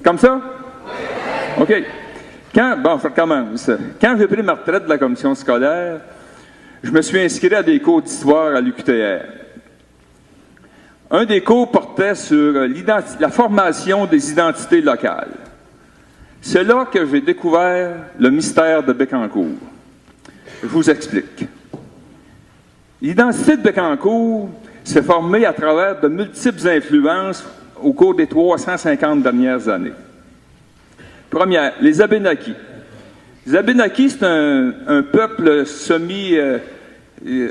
Comme ça? OK. Bon, je recommence. Quand j'ai pris ma retraite de la commission scolaire, je me suis inscrit à des cours d'histoire à l'UQTR. Un des cours portait sur la formation des identités locales. C'est là que j'ai découvert le mystère de Bécancour. Je vous explique. L'identité de Bécancour s'est formée à travers de multiples influences au cours des 350 dernières années. Première, les Abénakis. Les Abénakis, c'est un peuple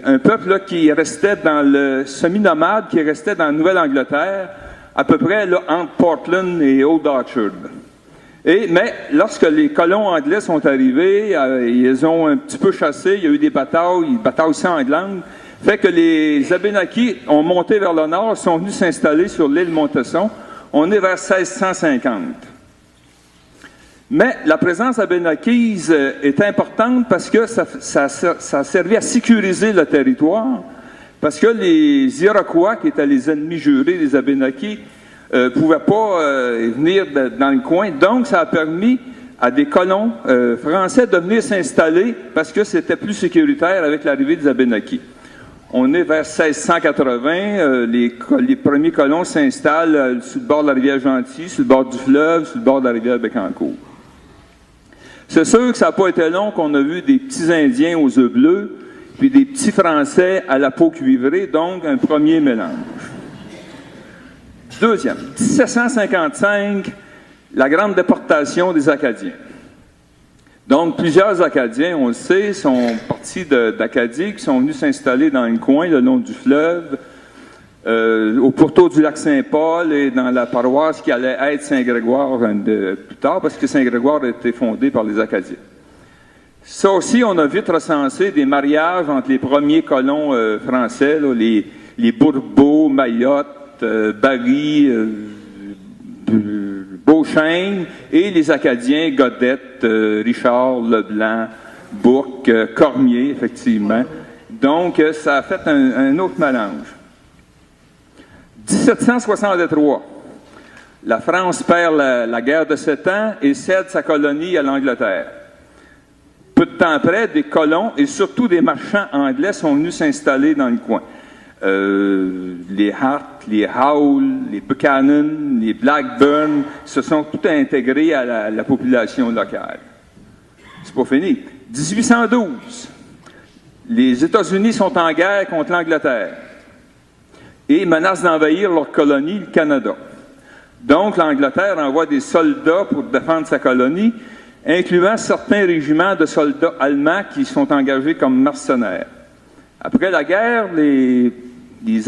un peuple là, qui restait dans le semi-nomade, qui restait dans la Nouvelle-Angleterre, à peu près là, entre Portland et Old Orchard. Mais lorsque les colons anglais sont arrivés, ils ont un petit peu chassé, il y a eu des batailles sanglantes, fait que les Abénakis ont monté vers le nord, sont venus s'installer sur l'île Montesson. On est vers 1650. Mais la présence abénakise est importante parce que ça a servi à sécuriser le territoire, parce que les Iroquois, qui étaient les ennemis jurés des Abénakis, ne pouvaient pas venir dans le coin. Donc, ça a permis à des colons français de venir s'installer parce que c'était plus sécuritaire avec l'arrivée des Abénakis. On est vers 1680, les premiers colons s'installent sur le bord de la rivière Gentil, sur le bord du fleuve, sur le bord de la rivière Bécancour. C'est sûr que ça n'a pas été long qu'on a vu des petits Indiens aux œufs bleus, puis des petits Français à la peau cuivrée, donc un premier mélange. Deuxième, 1755, la grande déportation des Acadiens. Donc, plusieurs Acadiens, on le sait, sont partis d'Acadie, qui sont venus s'installer dans un coin le long du fleuve, au pourtour du lac Saint-Paul et dans la paroisse qui allait être Saint-Grégoire plus tard, parce que Saint-Grégoire a été fondé par les Acadiens. Ça aussi, on a vite recensé des mariages entre les premiers colons français, là, les Bourbeaux, Mayotte, Barry, Beauchesne, et les Acadiens, Godette, Richard, Leblanc, Bourque, Cormier, effectivement. Donc, ça a fait un autre mélange. 1763, la France perd la guerre de 7 ans et cède sa colonie à l'Angleterre. Peu de temps après, des colons et surtout des marchands anglais sont venus s'installer dans le coin. Les Hart, les Howell, les Buchanan, les Blackburn se sont tous intégrés à la population locale. C'est pas fini. 1812, les États-Unis sont en guerre contre l'Angleterre et menacent d'envahir leur colonie, le Canada. Donc, l'Angleterre envoie des soldats pour défendre sa colonie, incluant certains régiments de soldats allemands qui sont engagés comme mercenaires. Après la guerre, les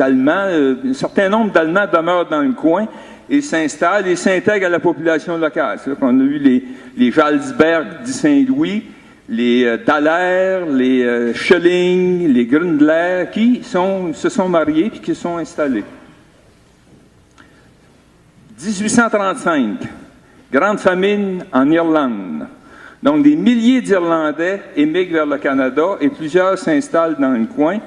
Allemands, un certain nombre d'Allemands demeurent dans le coin et s'installent et s'intègrent à la population locale. C'est là qu'on a eu les Jalsberg du Saint-Louis, les Dallaire, les Schelling, les Grundler, qui se sont mariés et qui se sont installés. 1835, grande famine en Irlande. Donc, des milliers d'Irlandais émigrent vers le Canada et plusieurs s'installent dans le coin.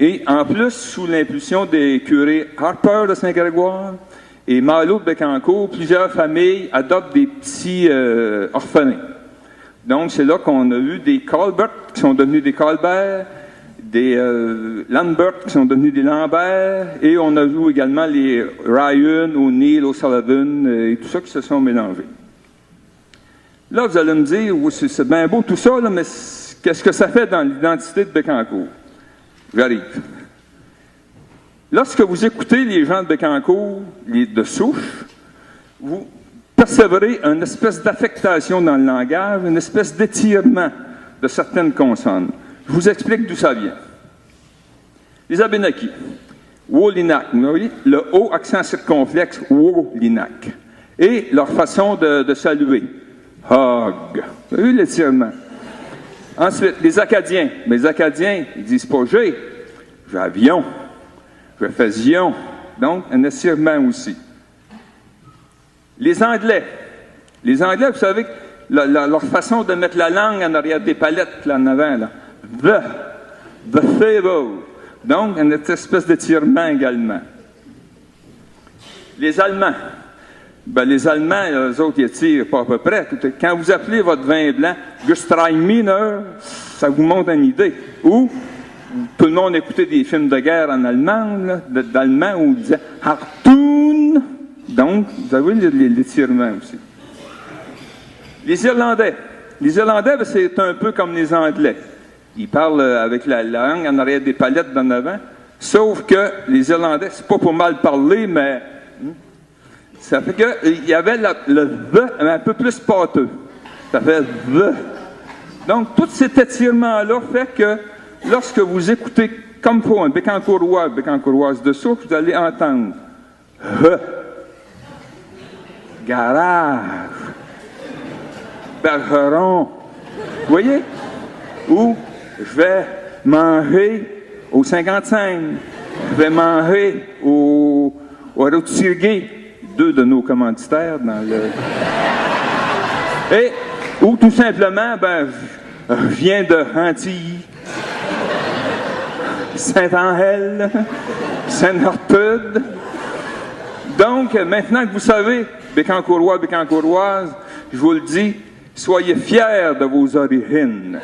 Et en plus, sous l'impulsion des curés Harper de Saint-Grégoire et Malo de Bécancour, plusieurs familles adoptent des petits orphelins. Donc, c'est là qu'on a eu des Colbert qui sont devenus des Colbert, des Lambert qui sont devenus des Lambert, et on a vu également les Ryan, O'Neill, O'Sullivan, et tout ça qui se sont mélangés. Là, vous allez me dire, oui, c'est bien beau tout ça, là, mais qu'est-ce que ça fait dans l'identité de Bécancour? J'arrive. Lorsque vous écoutez les gens de Bécancour, de souche, vous percevrez une espèce d'affectation dans le langage, une espèce d'étirement de certaines consonnes. Je vous explique d'où ça vient. Les Abénakis, Wolinac, vous voyez, le O accent circonflexe, Wolinac, et leur façon de saluer. Hog. Vous avez vu l'étirement? Ensuite, les Acadiens. Mais les Acadiens, ils disent pas j'ai avion, je faisions. Donc, un étirement aussi. Les Anglais. Les Anglais, vous savez, leur façon de mettre la langue en arrière des palettes, là en avant, là. The fable. Donc, une espèce d'étirement également. Les Allemands. Ben, les Allemands, eux autres, ils tirent pas à peu près. Quand vous appelez votre vin blanc Gewürztraminer, ça vous montre une idée. Ou, tout le monde écoutait des films de guerre en allemand, d'allemand, où ils disaient Hartun. Donc, vous avez l'étirement aussi. Les Irlandais. Les Irlandais, ben, c'est un peu comme les Anglais. Ils parlent avec la langue en arrière des palettes d'en avant. Sauf que les Irlandais, c'est pas pour mal parler, mais ça fait qu'il y avait le « the » un peu plus pâteux. Ça fait « the ». Donc, tout cet étirement-là fait que lorsque vous écoutez comme pour un bécancourrois, bécancourroise de souffle, vous allez entendre « he »,« garage »,« bergeron ». Vous voyez? Ou « je vais manger au 55 », « je vais manger au Rothschild », deux de nos commanditaires dans le... Et, ou tout simplement, ben, je viens de Antilles, Saint-Angèle, Saint-Nortude. Donc, maintenant que vous savez, bécancourrois, bécancourroises, je vous le dis, soyez fiers de vos origines.